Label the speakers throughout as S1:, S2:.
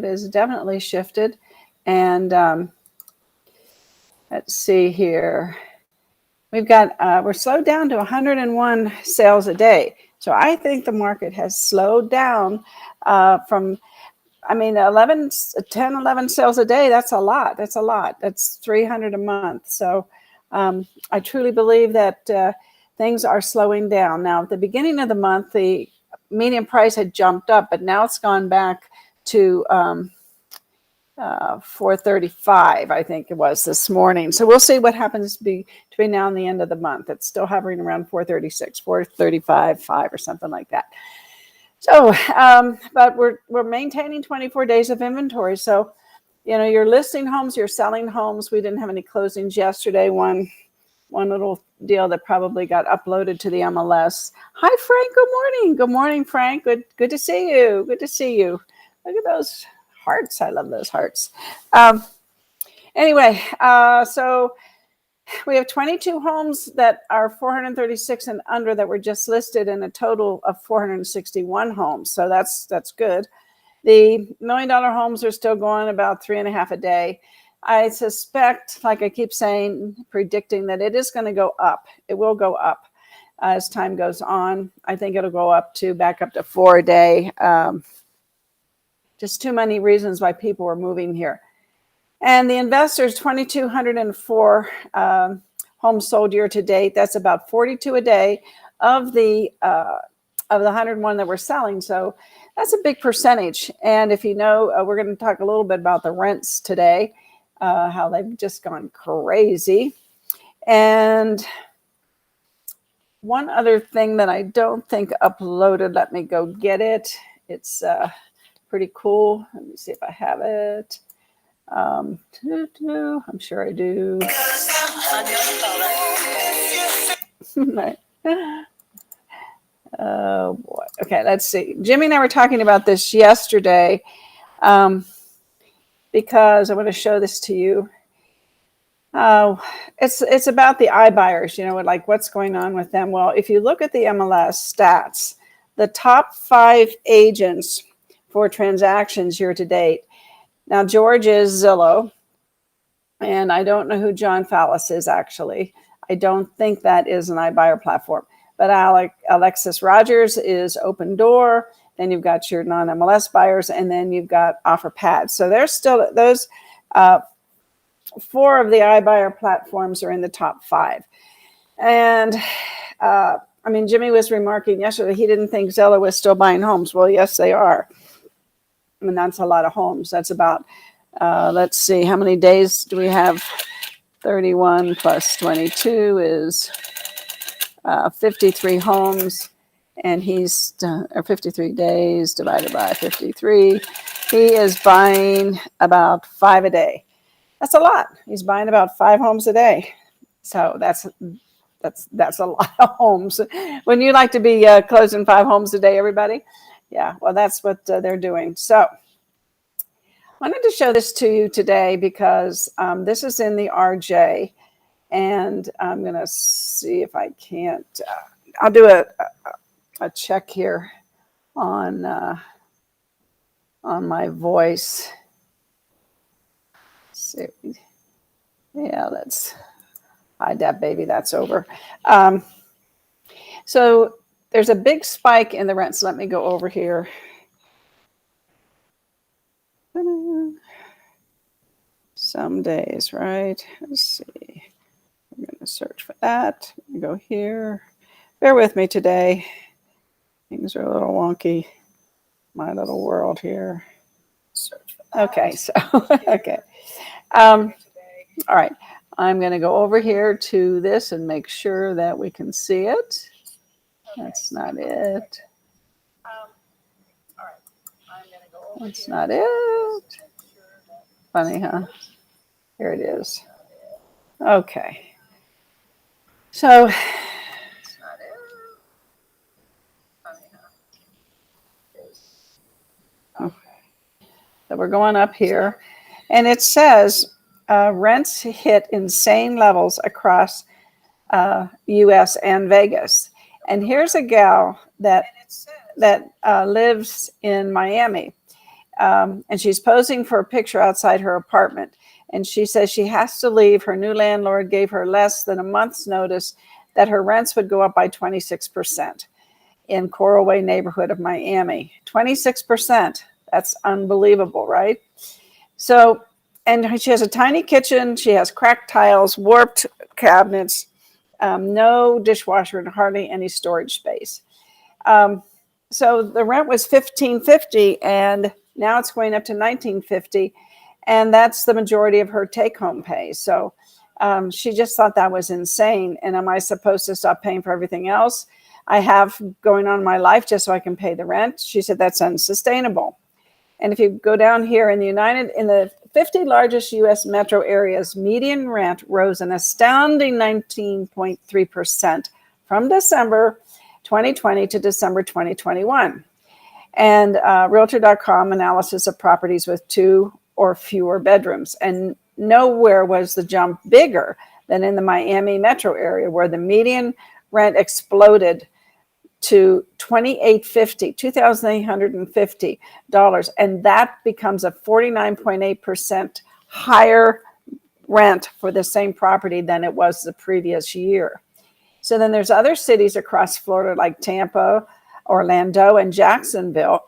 S1: has definitely shifted. And let's see here. We've got, we're slowed down to 101 sales a day. So I think the market has slowed down from, 11 sales a day. That's a lot. That's 300 a month. So I truly believe that things are slowing down. Now, at the beginning of the month, the median price had jumped up, but now it's gone back to 435, I think it was this morning. So we'll see what happens between now and the end of the month. It's still hovering around 436, 435, 5 or something like that. So, but we're maintaining 24 days of inventory. So, you're listing homes, you're selling homes. We didn't have any closings yesterday. One little deal that probably got uploaded to the MLS. Hi, Frank. Good morning. Good morning, Frank. Good to see you. Good to see you. Look at those hearts. I love those hearts. Anyway, so we have 22 homes that are 436 and under that were just listed, in a total of 461 homes. So that's good. The $1 million homes are still going about 3.5 a day. I suspect, like I keep saying, predicting that it is going to go up. It will go up as time goes on. I think it'll go back up to 4 a day. Just too many reasons why people are moving here. And the investors, 2,204 homes sold year to date. That's about 42 a day of the 101 that we're selling. So that's a big percentage. And if you know, we're going to talk a little bit about the rents today, how they've just gone crazy. And one other thing that I don't think uploaded, let me go get it. It's pretty cool. Let me see if I have it. I'm sure I do. Right. Oh boy. Okay, let's see. Jimmy and I were talking about this yesterday because I want to show this to you. It's about the iBuyers, like what's going on with them. Well, if you look at the MLS stats, the top 5 agents for transactions year to date. Now, George is Zillow, and I don't know who John Fallis is actually. I don't think that is an iBuyer platform. But Alexis Rogers is Open Door. Then you've got your non-MLS buyers, and then you've got OfferPad. So there's still those 4 of the iBuyer platforms are in the top 5. And Jimmy was remarking yesterday he didn't think Zillow was still buying homes. Well, yes, they are. That's a lot of homes. That's about, let's see, how many days do we have? 31 plus 22 is 53 homes. And he's 53 days divided by 53. He is buying about 5 a day. That's a lot. He's buying about 5 homes a day. So that's a lot of homes. Wouldn't you like to be closing 5 homes a day, everybody? Yeah, well, that's what they're doing. So I wanted to show this to you today because this is in the RJ, and I'm going to see if I can't. I'll do a check here on my voice. Let's see. Yeah, let's hide that baby. That's over. So there's a big spike in the rents. Let me go over here. Some days, right? Let's see. I'm going to search for that. Go here. Bear with me today. Things are a little wonky. My little world here. Search for that. Okay, so okay. All right. I'm going to go over here to this and make sure that we can see it. That's not it. That's not it. Funny, huh? Here it is. Okay. So, so we're going up here, and it says rents hit insane levels across U.S. and Vegas. And here's a gal that lives in Miami. And she's posing for a picture outside her apartment. And she says she has to leave. Her new landlord gave her less than a month's notice that her rents would go up by 26% in Coral Way neighborhood of Miami. 26%. That's unbelievable, right? So, and she has a tiny kitchen. She has cracked tiles, warped cabinets, no dishwasher, and hardly any storage space. So the rent was $1,550, and now it's going up to $1,950, and that's the majority of her take-home pay. So she just thought that was insane. And am I supposed to stop paying for everything else I have going on in my life just so I can pay the rent? She said that's unsustainable. And if you go down here in the 50 largest U.S. metro areas, median rent rose an astounding 19.3% from December 2020 to December 2021. And Realtor.com analysis of properties with 2 or fewer bedrooms. And nowhere was the jump bigger than in the Miami metro area, where the median rent exploded to $2,850, and that becomes a 49.8% higher rent for the same property than it was the previous year. So then there's other cities across Florida like Tampa, Orlando, and Jacksonville,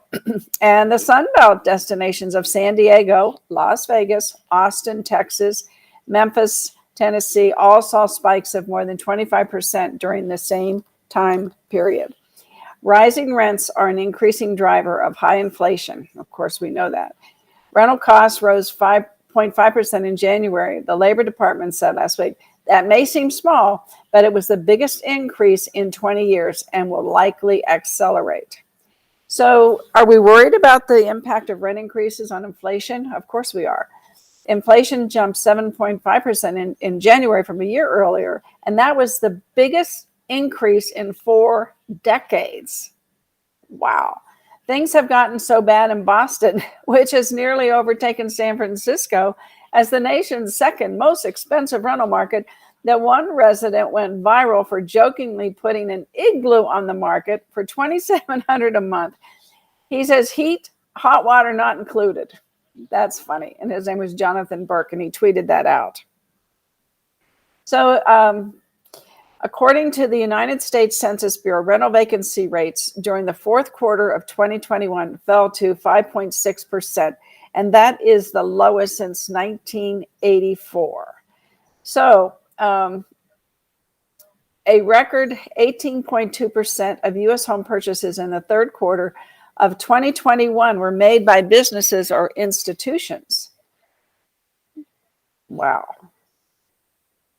S1: and the Sunbelt destinations of San Diego, Las Vegas, Austin, Texas, Memphis, Tennessee, all saw spikes of more than 25% during the same time period. Rising rents are an increasing driver of high inflation. Of course, we know that. Rental costs rose 5.5% in January. The Labor Department said last week that may seem small, but it was the biggest increase in 20 years and will likely accelerate. So are we worried about the impact of rent increases on inflation? Of course we are. Inflation jumped 7.5% in January from a year earlier, and that was the biggest increase in 4 decades. Wow. Things have gotten so bad in Boston, which has nearly overtaken San Francisco as the nation's second most expensive rental market, that one resident went viral for jokingly putting an igloo on the market for $2,700 a month. He says heat, hot water not included. That's funny. And his name was Jonathan Burke, and he tweeted that out. So, according to the United States Census Bureau, rental vacancy rates during the fourth quarter of 2021 fell to 5.6%, and that is the lowest since 1984. So, a record 18.2% of U.S. home purchases in the third quarter of 2021 were made by businesses or institutions. Wow.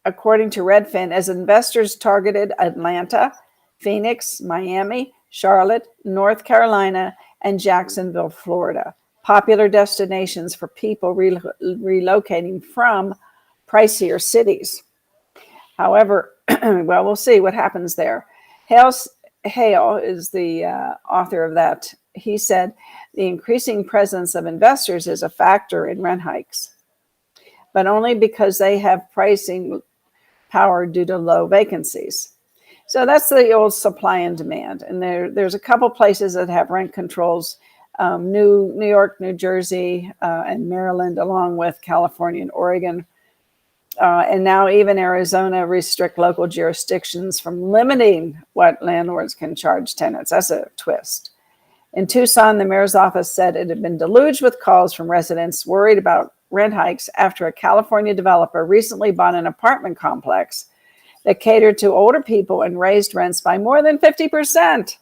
S1: According to Redfin, as investors targeted Atlanta, Phoenix, Miami, Charlotte, North Carolina, and Jacksonville, Florida, popular destinations for people relocating from pricier cities. However, well, we'll see what happens there. Hale is the author of that. He said the increasing presence of investors is a factor in rent hikes, but only because they have pricing power due to low vacancies. So that's the old supply and demand. And there's a couple places that have rent controls, New York, New Jersey, and Maryland, along with California and Oregon. And now even Arizona restrict local jurisdictions from limiting what landlords can charge tenants. That's a twist. In Tucson, the mayor's office said it had been deluged with calls from residents worried about rent hikes after a California developer recently bought an apartment complex that catered to older people and raised rents by more than 50%,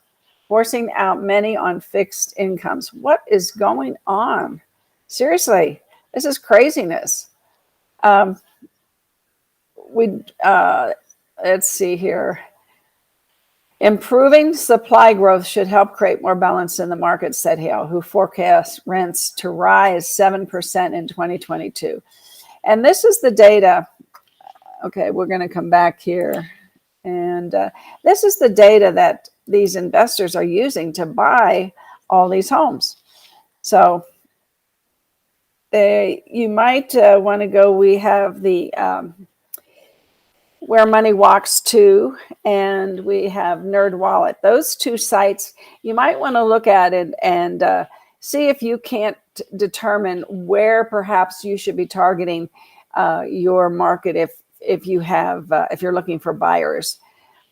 S1: forcing out many on fixed incomes. What is going on? Seriously, this is craziness. Let's see here. Improving supply growth should help create more balance in the market, said Hale, who forecasts rents to rise 7% in 2022. And this is the data. Okay, we're going to come back here. And this is the data that these investors are using to buy all these homes. So you might want to go. We have the Where Money Walks To, and we have NerdWallet. Those two sites, you might want to look at it and see if you can't determine where perhaps you should be targeting your market if you're looking for buyers.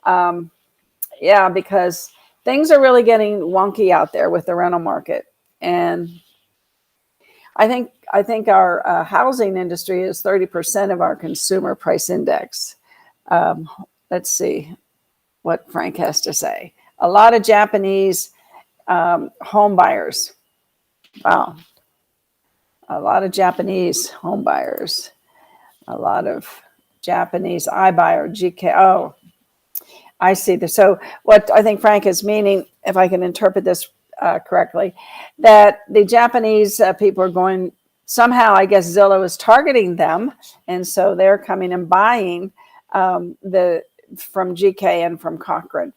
S1: Yeah, because things are really getting wonky out there with the rental market, and I think our housing industry is 30% of our consumer price index. Um, let's see what Frank has to say. A lot of Japanese home buyers. Wow, a lot of Japanese home buyers. A lot of Japanese iBuyer GK. Oh, I see this. So what I think Frank is meaning, if I can interpret this correctly, that the Japanese people are going somehow. I guess Zillow is targeting them, and so they're coming and buying from GK and from Cochran,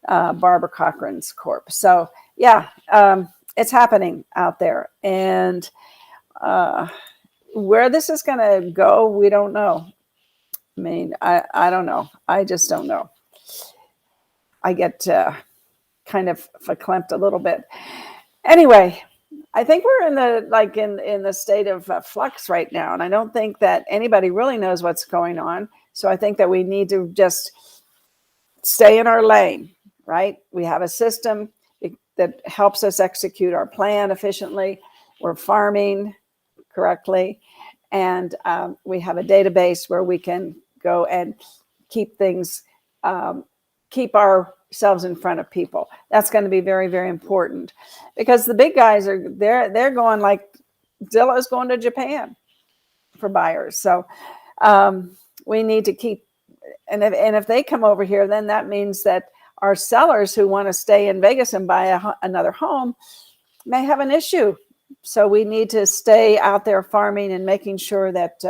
S1: Barbara Cochran's Corp. So yeah, it's happening out there, and where this is going to go, we don't know. I mean, I don't know. I just don't know. I get kind of verklempt a little bit. Anyway, I think we're in the state of flux right now, and I don't think that anybody really knows what's going on. So I think that we need to just stay in our lane, right? We have a system that helps us execute our plan efficiently. We're farming correctly, and we have a database where we can go and keep things. Keep ourselves in front of people. That's going to be very, very important, because the big guys they're going, like Zillow's going to Japan for buyers. So we need to keep, and if they come over here, then that means that our sellers who want to stay in Vegas and buy another home may have an issue. So we need to stay out there farming and making sure that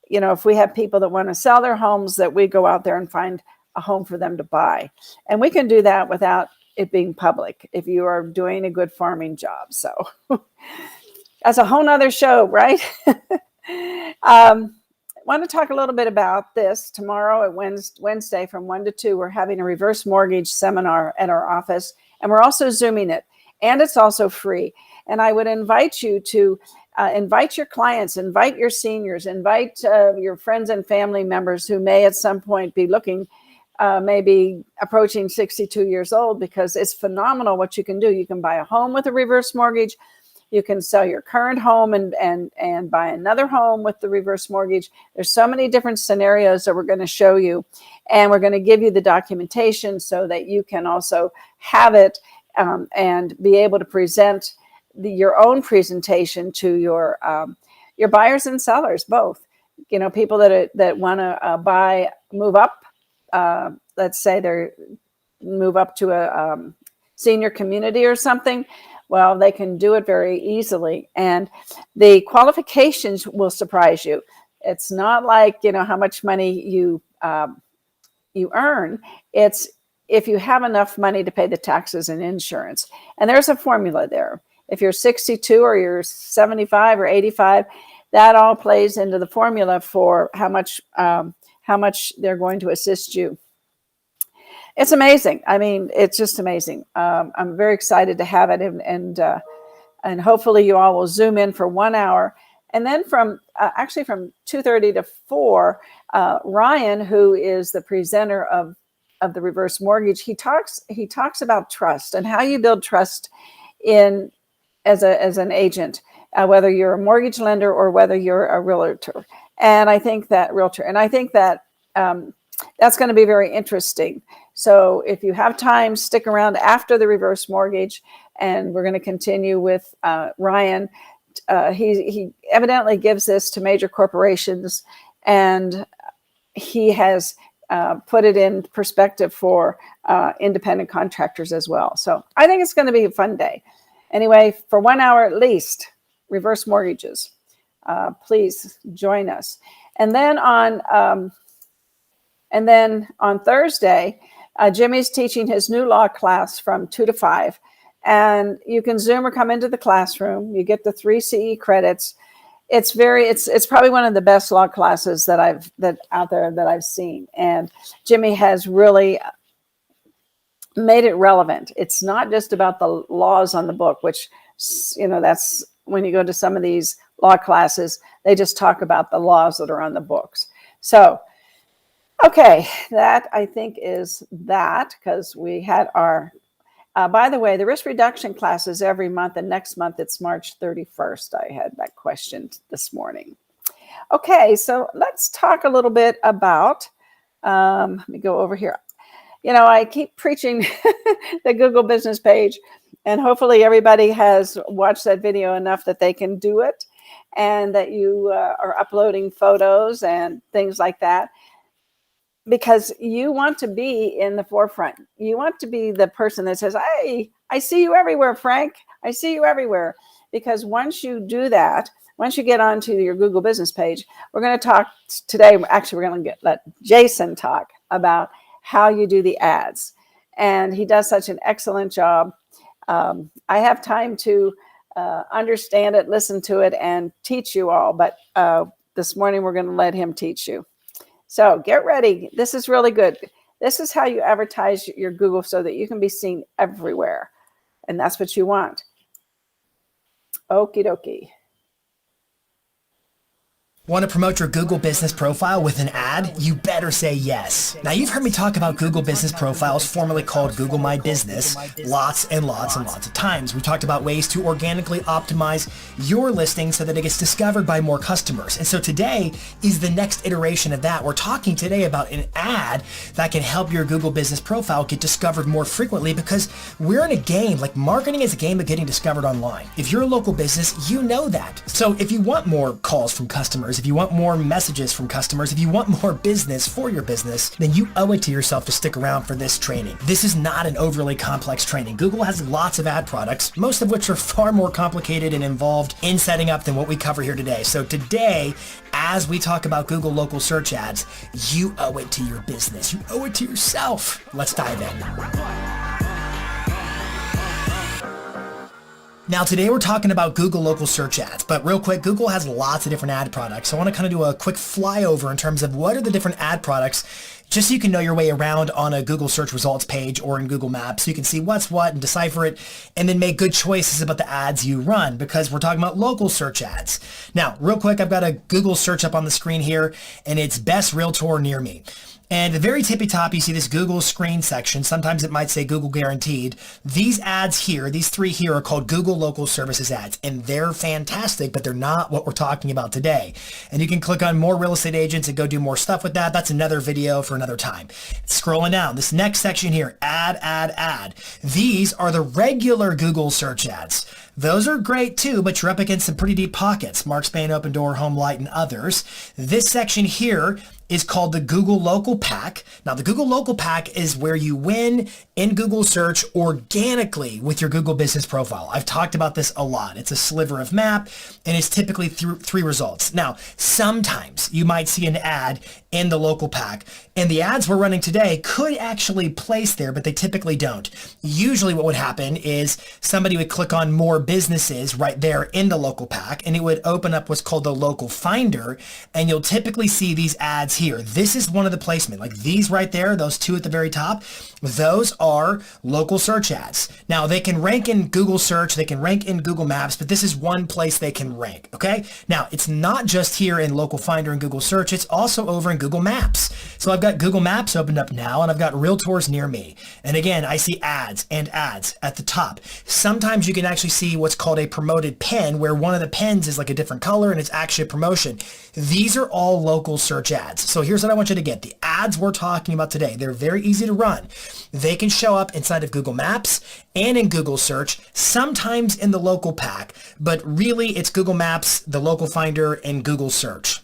S1: if we have people that want to sell their homes, that we go out there and find a home for them to buy. And we can do that without it being public if you are doing a good farming job. So that's a whole nother show, right? I want to talk a little bit about this. Tomorrow at Wednesday from 1 to 2, we're having a reverse mortgage seminar at our office, and we're also Zooming it, and it's also free. And I would invite you to invite your clients, invite your seniors, invite your friends and family members who may at some point be looking, maybe approaching 62 years old, because it's phenomenal what you can do. You can buy a home with a reverse mortgage. You can sell your current home and buy another home with the reverse mortgage. There's so many different scenarios that we're going to show you, and we're going to give you the documentation so that you can also have it and be able to present your own presentation to your buyers and sellers, both. People that want to move up. Let's say they move up to a senior community or something. Well, they can do it very easily, and the qualifications will surprise you. It's not like how much money you earn. It's if you have enough money to pay the taxes and insurance, and there's a formula there. If you're 62 or you're 75 or 85, that all plays into the formula for how much they're going to assist you. It's amazing. I mean, it's just amazing. I'm very excited to have it, and hopefully you all will Zoom in for 1 hour. And then from 2:30 to 4, Ryan, who is the presenter of the reverse mortgage, he talks about trust and how you build trust as an agent, whether you're a mortgage lender or whether you're a realtor. And I think that that's going to be very interesting. So if you have time, stick around after the reverse mortgage, and we're going to continue with Ryan. He evidently gives this to major corporations, and he has put it in perspective for independent contractors as well. So I think it's going to be a fun day. Anyway, for 1 hour at least, reverse mortgages. Please join us. And then on Thursday, Jimmy's teaching his new law class from 2 to 5. And you can Zoom or come into the classroom. You get the 3 CE credits. It's probably one of the best law classes that I've seen. And Jimmy has really made it relevant. It's not just about the laws on the book, which That's when you go to some of these law classes, they just talk about the laws that are on the books. So, okay, that I think is that, because we had our, by the way, the risk reduction class is every month, and next month it's March 31st. I had that question this morning. Okay, so let's talk a little bit about, let me go over here. I keep preaching the Google business page, and hopefully everybody has watched that video enough that they can do it, and that you are uploading photos and things like that, because you want to be in the forefront. You want to be the person that says, hey, I see you everywhere, Frank. I see you everywhere. Because once you do that, once you get onto your Google business page, we're going to talk today. Actually, we're going to let Jason talk about how you do the ads. And he does such an excellent job. I have time to understand it, listen to it, and teach you all. But this morning, we're going to let him teach you. So get ready. This is really good. This is how you advertise your Google so that you can be seen everywhere. And that's what you want. Okie dokie.
S2: Want to promote your Google business profile with an ad? You better say yes. Now, you've heard me talk about Google business profiles, formerly called Google My Business, lots and lots and lots of times. We talked about ways to organically optimize your listing so that it gets discovered by more customers. And so today is the next iteration of that. We're talking today about an ad that can help your Google business profile get discovered more frequently, because we're in a game, like marketing is a game of getting discovered online. If you're a local business, you know that. So if you want more calls from customers, if you want more messages from customers, if you want more business for your business, then you owe it to yourself to stick around for this training. This is not an overly complex training. Google has lots of ad products, most of which are far more complicated and involved in setting up than what we cover here today. So today, as we talk about Google local search ads, you owe it to your business. You owe it to yourself. Let's dive in. Now today we're talking about Google local search ads, but real quick, Google has lots of different ad products. So I want to kind of do a quick flyover in terms of what are the different ad products, just so you can know your way around on a Google search results page or in Google Maps, so you can see what's what and decipher it, and then make good choices about the ads you run, because we're talking about local search ads. Now, real quick, I've got a Google search up on the screen here, and it's best realtor near me. And at the very tippy top, you see this Google screen section. Sometimes it might say Google guaranteed. These ads here, these three here, are called Google Local Services ads, and they're fantastic, but they're not what we're talking about today. And you can click on more real estate agents and go do more stuff with that. That's another video for another time. Scrolling down, this next section here, ad. These are the regular Google search ads. Those are great too, but you're up against some pretty deep pockets. Mark Spain, Open Door, Home Light, and others. This section here is called the Google Local Pack. Now, the Google Local Pack is where you win in Google search organically with your Google business profile. I've talked about this a lot. It's a sliver of map, and it's typically three results. Now, sometimes you might see an ad in the local pack, and the ads we're running today could actually place there, but they typically don't. Usually what would happen is somebody would click on more businesses right there in the local pack, and it would open up what's called the local finder, and you'll typically see these ads here. This is one of the placement, like these right there, those two at the very top, those are local search ads. Now, they can rank in Google search, they can rank in Google Maps, but this is one place they can rank, okay? Now, it's not just here in local finder and Google search, it's also over in Google Maps. So I've got Google Maps opened up now, and I've got realtors near me. And again, I see ads and ads at the top. Sometimes you can actually see what's called a promoted pin, where one of the pins is like a different color and it's actually a promotion. These are all local search ads. So here's what I want you to get. The ads we're talking about today, they're very easy to run. They can show up inside of Google Maps and in Google search, sometimes in the local pack, but really it's Google Maps, the local finder, and Google search.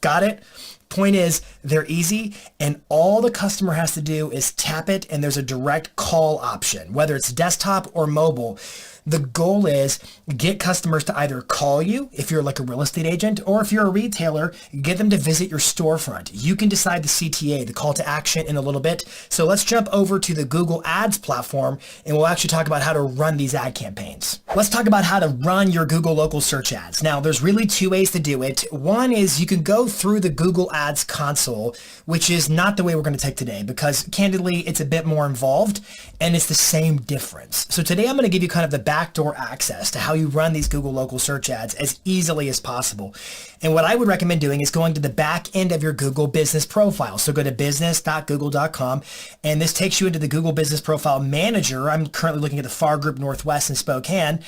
S2: Got it? Point is, they're easy, and all the customer has to do is tap it, and there's a direct call option, whether it's desktop or mobile. The goal is get customers to either call you if you're like a real estate agent, or if you're a retailer, get them to visit your storefront. You can decide the CTA, the call to action, in a little bit. So let's jump over to the Google Ads platform, and we'll actually talk about how to run these ad campaigns. Let's talk about how to run your Google local search ads. Now, there's really two ways to do it. One is you can go through the Google Ads console, which is not the way we're going to take today because candidly, it's a bit more involved and it's the same difference. So today I'm going to give you kind of the backdoor access to how you run these Google local search ads as easily as possible. And what I would recommend doing is going to the back end of your Google business profile. So go to business.google.com and this takes you into the Google Business Profile Manager. I'm currently looking at the Far Group Northwest in Spokane.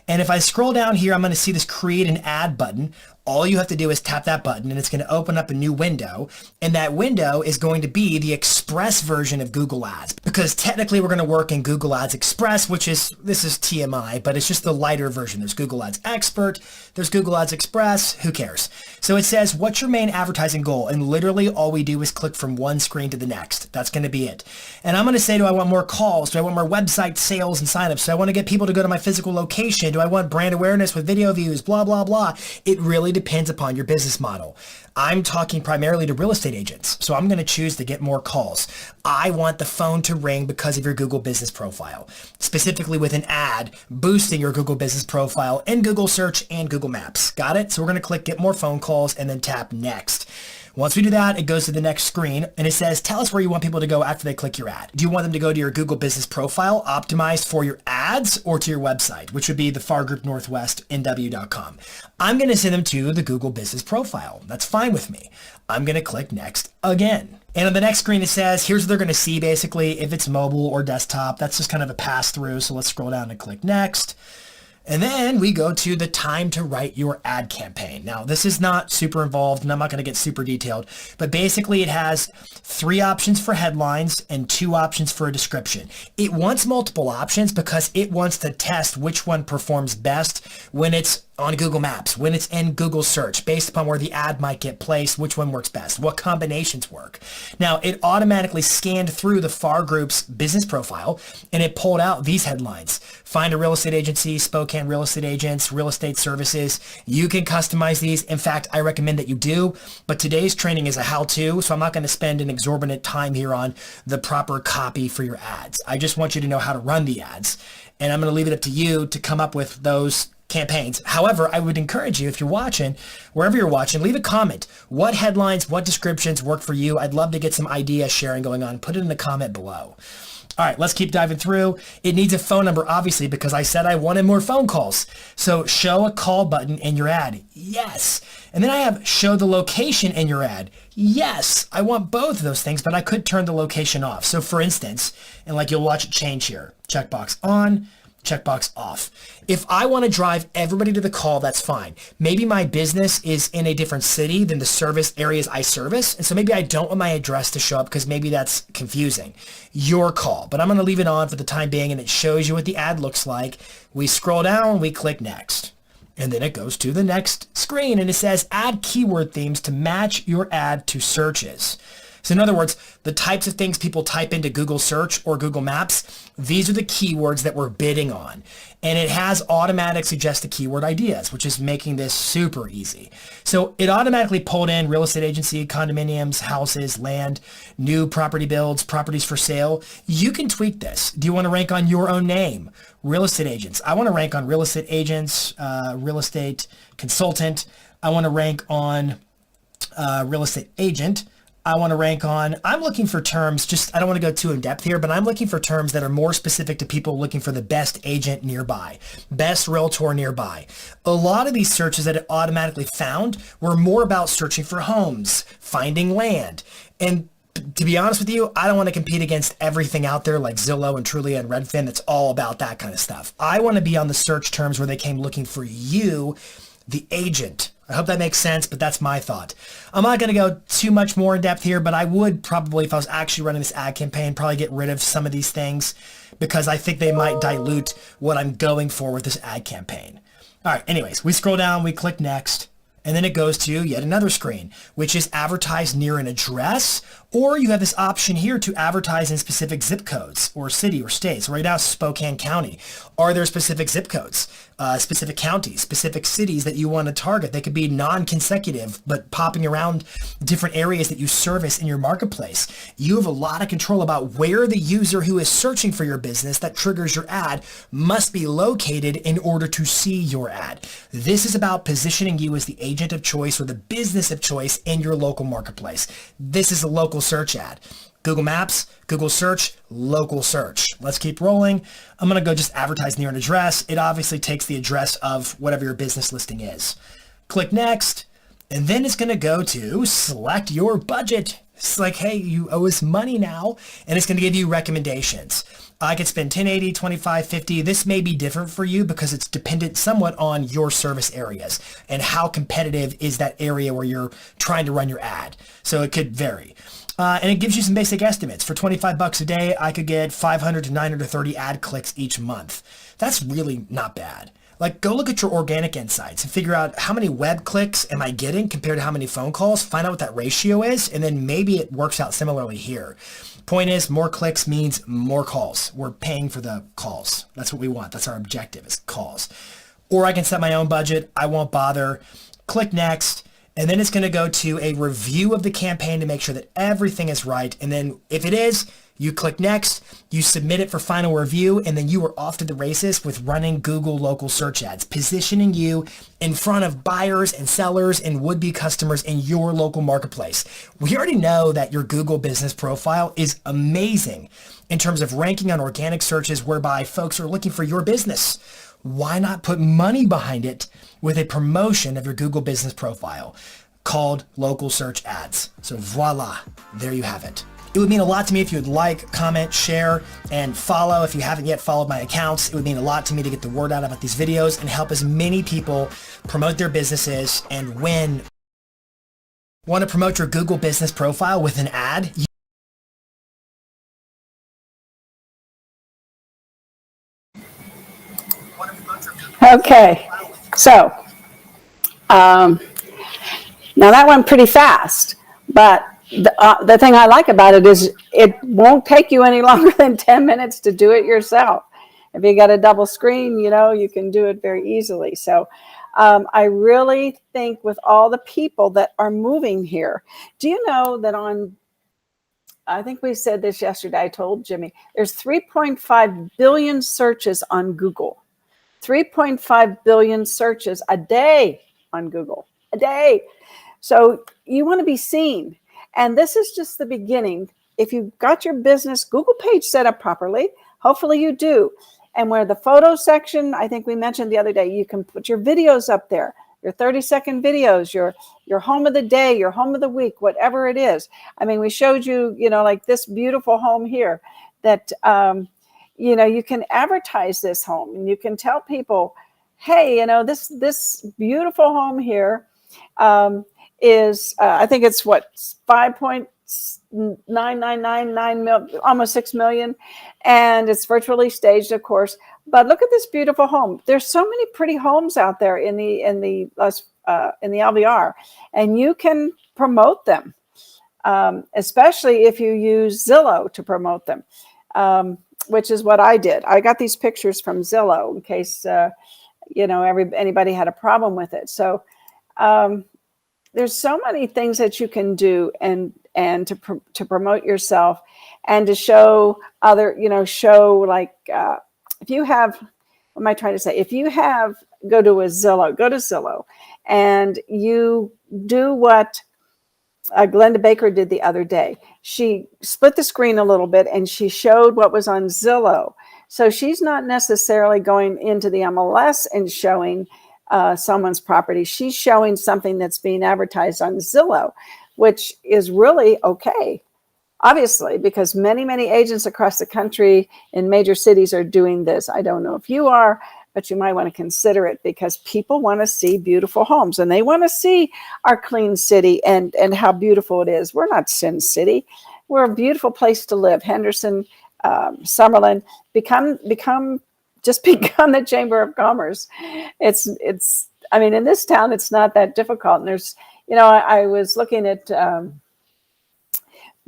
S2: And if I scroll down here, I'm going to see this create an ad button. All you have to do is tap that button and it's going to open up a new window. And that window is going to be the Express version of Google Ads because technically we're going to work in Google Ads Express, this is TMI, but it's just the lighter version. There's Google Ads Expert, there's Google Ads Express, who cares? So it says, what's your main advertising goal? And literally all we do is click from one screen to the next. That's going to be it. And I'm going to say, do I want more calls? Do I want more website sales and signups? Do I want to get people to go to my physical location? Do I want brand awareness with video views? Blah, blah, blah. It really depends upon your business model. I'm talking primarily to real estate agents, so I'm going to choose to get more calls. I want the phone to ring because of your Google business profile, specifically with an ad boosting your Google business profile in Google search and Google Maps. Got it? So we're going to click get more phone calls and then tap next. Once we do that, it goes to the next screen and it says, tell us where you want people to go after they click your ad. Do you want them to go to your Google business profile optimized for your ads or to your website, which would be the Far Group Northwest NW.com? I'm going to send them to the Google business profile. That's fine with me. I'm going to click next again. And on the next screen, it says, here's what they're going to see basically if it's mobile or desktop. That's just kind of a pass through. So let's scroll down and click next. And then we go to the time to write your ad campaign. Now, this is not super involved and I'm not going to get super detailed, but basically it has 3 options for headlines and 2 options for a description. It wants multiple options because it wants to test which one performs best when it's on Google Maps, when it's in Google search, based upon where the ad might get placed, which one works best, what combinations work. Now, it automatically scanned through the Far Group's business profile and it pulled out these headlines. Find a real estate agency, Spokane real estate agents, real estate services. You can customize these. In fact, I recommend that you do, but today's training is a how-to, so I'm not going to spend an exorbitant time here on the proper copy for your ads. I just want you to know how to run the ads, and I'm going to leave it up to you to come up with those campaigns. However, I would encourage you, if you're watching, wherever you're watching, leave a comment. What headlines, what descriptions work for you? I'd love to get some idea sharing going on. Put it in the comment below. All right, let's keep diving through. It needs a phone number, obviously, because I said I wanted more phone calls. So show a call button in your ad. Yes. And then I have show the location in your ad. Yes. I want both of those things, but I could turn the location off. So for instance, and like you'll watch it change here, checkbox on, checkbox off. If I want to drive everybody to the call, that's fine. Maybe my business is in a different city than the service areas I service. And so maybe I don't want my address to show up because maybe that's confusing. Your call. But I'm going to leave it on for the time being and it shows you what the ad looks like. We scroll down, we click next. And then it goes to the next screen and it says add keyword themes to match your ad to searches. So in other words, the types of things people type into Google search or Google Maps, these are the keywords that we're bidding on. And it has automatic suggested keyword ideas, which is making this super easy. So it automatically pulled in real estate agency, condominiums, houses, land, new property builds, properties for sale. You can tweak this. Do you want to rank on your own name? Real estate agents. I want to rank on real estate agents, real estate consultant. I want to rank on real estate agent. I want to rank on, I'm looking for terms, I don't want to go too in depth here, but I'm looking for terms that are more specific to people looking for the best agent nearby, best realtor nearby. A lot of these searches that it automatically found were more about searching for homes, finding land. And to be honest with you, I don't want to compete against everything out there like Zillow and Trulia and Redfin that's all about that kind of stuff. I want to be on the search terms where they came looking for you, the agent. I hope that makes sense, but that's my thought. I'm not going to go too much more in depth here, but I would probably, if I was actually running this ad campaign, probably get rid of some of these things because I think they might dilute what I'm going for with this ad campaign. All right, anyways, we scroll down, we click next, and then it goes to yet another screen, which is advertise near an address Or you have this option here to advertise in specific zip codes or city or states. Right now, Spokane County. Are there specific zip codes, specific counties, specific cities that you want to target? They could be non-consecutive, but popping around different areas that you service in your marketplace. You have a lot of control about where the user who is searching for your business that triggers your ad must be located in order to see your ad. This is about positioning you as the agent of choice or the business of choice in your local marketplace. This is a local search ad. Google Maps, Google Search, local search. Let's keep rolling. I'm going to go just advertise near an address. It obviously takes the address of whatever your business listing is. Click next, and then it's going to go to select your budget. It's like, hey, you owe us money now, and it's going to give you recommendations. I could spend 1080, 25, 50. This may be different for you because it's dependent somewhat on your service areas and how competitive is that area where you're trying to run your ad. So it could vary. And it gives you some basic estimates. For 25 bucks a day, I could get 500 to 930 ad clicks each month. That's really not bad. Like, go look at your organic insights and figure out how many web clicks am I getting compared to how many phone calls. Find out what that ratio is, and then maybe it works out similarly here. Point is, more clicks means more calls. We're paying for the calls. That's what we want. That's our objective, is calls. Or I can set my own budget. I won't bother. Click next. And then it's going to go to a review of the campaign to make sure that everything is right. And then if it is, you click next, you submit it for final review, and then you are off to the races with running Google local search ads, positioning you in front of buyers and sellers and would-be customers in your local marketplace. We already know that your Google business profile is amazing in terms of ranking on organic searches whereby folks are looking for your business. Why not put money behind it with a promotion of your Google business profile called local search ads? So voila, there you have it. It would mean a lot to me if you would like, comment, share, and follow. If you haven't yet followed my accounts, it would mean a lot to me to get the word out about these videos and help as many people promote their businesses and win. Want to promote your Google business profile with an ad?
S1: Okay, so now that went pretty fast, but the thing I like about it is it won't take you any longer than 10 minutes to do it yourself. If you got a double screen, you can do it very easily. So I really think with all the people that are moving here, do you know that I think we said this yesterday, I told Jimmy, there's 3.5 billion searches on Google. 3.5 billion searches a day on Google, a day. So you want to be seen. And this is just the beginning. If you've got your business Google page set up properly, hopefully you do. And where the photo section, I think we mentioned the other day, you can put your videos up there, your 30-second videos, your home of the day, your home of the week, whatever it is. I mean, we showed you, like this beautiful home here that, you can advertise this home and you can tell people, hey, this beautiful home here is, I think it's 5.9999 million, almost 6 million. And it's virtually staged, of course. But look at this beautiful home. There's so many pretty homes out there in the LVR, and you can promote them, especially if you use Zillow to promote them. Which is what I did. I got these pictures from Zillow in case, anybody had a problem with it. So there's so many things that you can do and to promote yourself and to show other, show like, if you have, what am I trying to say? If you have, go to Zillow and you do what Glenda Baker did the other day. She split the screen a little bit and she showed what was on Zillow. So she's not necessarily going into the MLS and showing someone's property. She's showing something that's being advertised on Zillow, which is really okay, obviously, because many, many agents across the country in major cities are doing this. I don't know if you are, but you might want to consider it because people want to see beautiful homes and they want to see our clean city and how beautiful it is. We're not Sin City. We're a beautiful place to live. Henderson, Summerlin, become the Chamber of Commerce. It's, I mean, in this town, it's not that difficult. And there's, I was looking at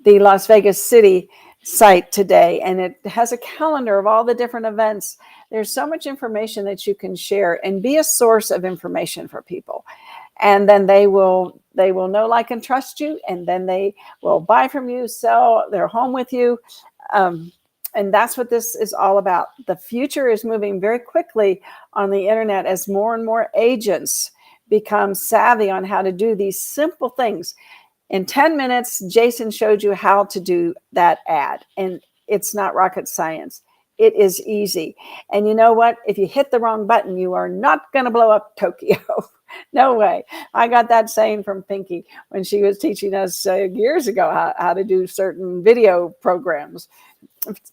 S1: the Las Vegas City site today, and it has a calendar of all the different events. There's so much information that you can share and be a source of information for people. And then they will know, like, and trust you, and then they will buy from you, sell their home with you. And that's what this is all about. The future is moving very quickly on the internet as more and more agents become savvy on how to do these simple things. In 10 minutes, Jason showed you how to do that ad, and it's not rocket science. It is easy. And you know what? If you hit the wrong button, you are not going to blow up Tokyo. No way. I got that saying from Pinky when she was teaching us years ago how to do certain video programs,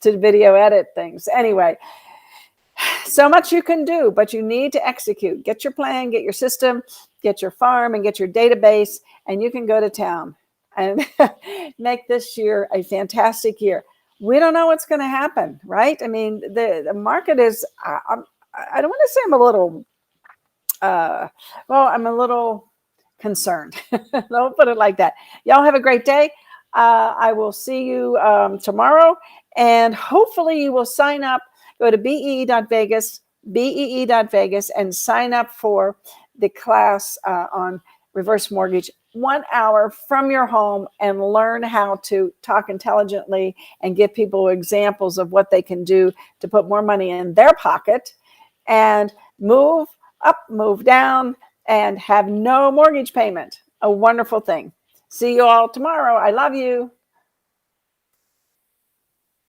S1: to video edit things. Anyway, so much you can do, but you need to execute. Get your plan, get your system, get your farm, and get your database, and you can go to town and make this year a fantastic year. We don't know what's going to happen, right? I mean, the market is, I don't want to say I'm a little, I'm a little concerned. Don't put it like that. Y'all have a great day. I will see you tomorrow, and hopefully you will sign up. Go to bee.vegas, and sign up for the class on reverse mortgage, 1 hour from your home, and learn how to talk intelligently and give people examples of what they can do to put more money in their pocket and move up, move down, and have no mortgage payment. A wonderful thing. See you all tomorrow. I love you.